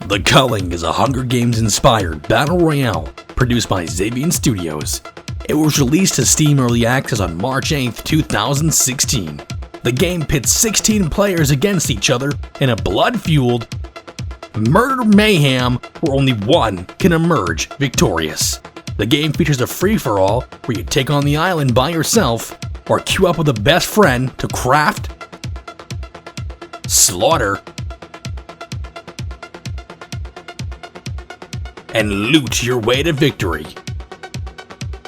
The Culling is a Hunger Games-inspired battle royale produced by Xavier Studios. It was released to Steam Early Access on March 8, 2016. The game pits 16 players against each other in a blood-fueled murder mayhem where only one can emerge victorious. The game features a free-for-all where you take on the island by yourself or queue up with a best friend to craft, slaughter, and loot your way to victory.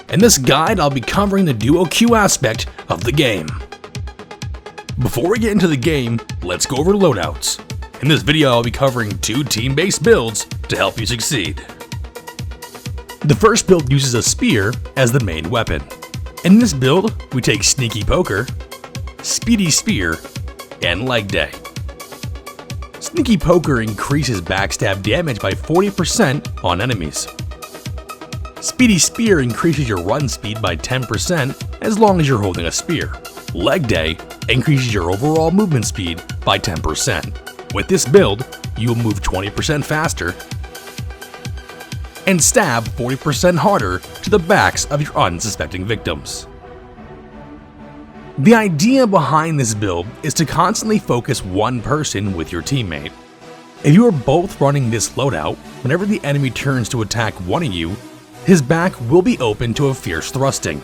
In this guide, I'll be covering the duo queue aspect of the game. Before we get into the game, let's go over loadouts. In this video, I'll be covering 2 team-based builds to help you succeed. The first build uses a spear as the main weapon. In this build, we take Sneaky Poker, Speedy Spear, and Leg Day. Sneaky Poker increases backstab damage by 40% on enemies. Speedy Spear increases your run speed by 10% as long as you're holding a spear. Leg Day increases your overall movement speed by 10%. With this build, you will move 20% faster and stab 40% harder to the backs of your unsuspecting victims. The idea behind this build is to constantly focus one person with your teammate. If you are both running this loadout, whenever the enemy turns to attack one of you, his back will be open to a fierce thrusting.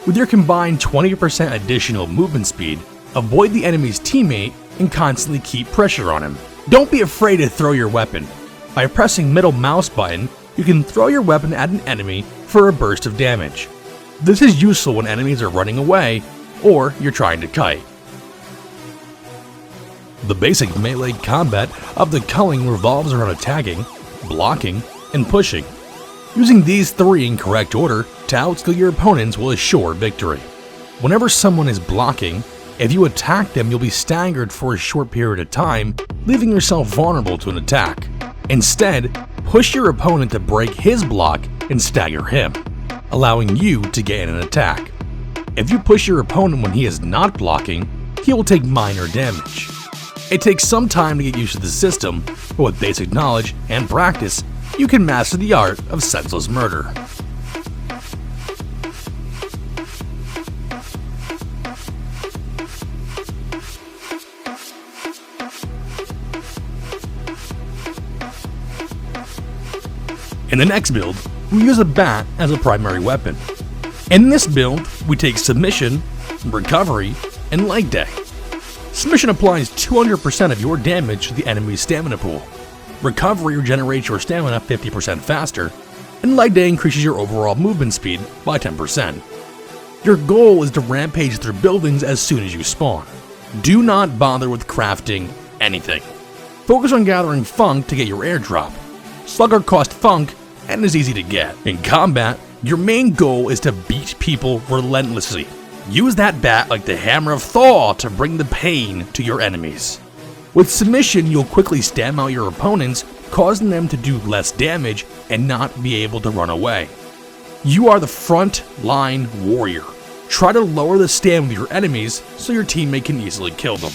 With your combined 20% additional movement speed, avoid the enemy's teammate and constantly keep pressure on him. Don't be afraid to throw your weapon. By pressing middle mouse button, you can throw your weapon at an enemy for a burst of damage. This is useful when enemies are running away or you're trying to kite. The basic melee combat of the Culling revolves around attacking, blocking, and pushing. Using these 3 in correct order to outskill your opponents will assure victory. Whenever someone is blocking, if you attack them, you'll be staggered for a short period of time, leaving yourself vulnerable to an attack. Instead, push your opponent to break his block and stagger him, allowing you to gain an attack. If you push your opponent when he is not blocking, he will take minor damage. It takes some time to get used to the system, but with basic knowledge and practice, you can master the art of senseless murder. In the next build, we use a bat as a primary weapon. In this build, we take Submission, Recovery, and Leg Day. Submission applies 200% of your damage to the enemy's stamina pool. Recovery regenerates your stamina 50% faster, and Leg Day increases your overall movement speed by 10%. Your goal is to rampage through buildings as soon as you spawn. Do not bother with crafting anything. Focus on gathering Funk to get your airdrop. Slugger cost Funk and is easy to get. In combat, your main goal is to beat people relentlessly. Use that bat like the Hammer of Thor to bring the pain to your enemies. With Submission, you'll quickly stam out your opponents, causing them to do less damage and not be able to run away. You are the front line warrior. Try to lower the stam of your enemies so your teammate can easily kill them.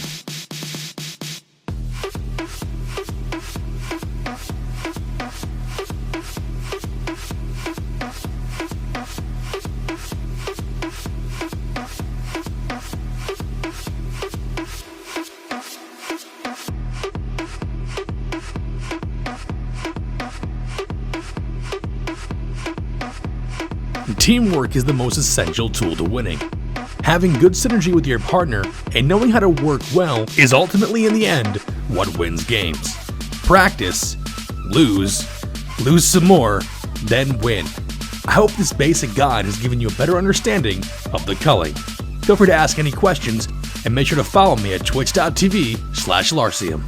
Teamwork is the most essential tool to winning. Having good synergy with your partner and knowing how to work well is ultimately, in the end, what wins games. Practice, lose some more, then win. I hope this basic guide has given you a better understanding of the Culling. Feel free to ask any questions and make sure to follow me at twitch.tv/Larsium.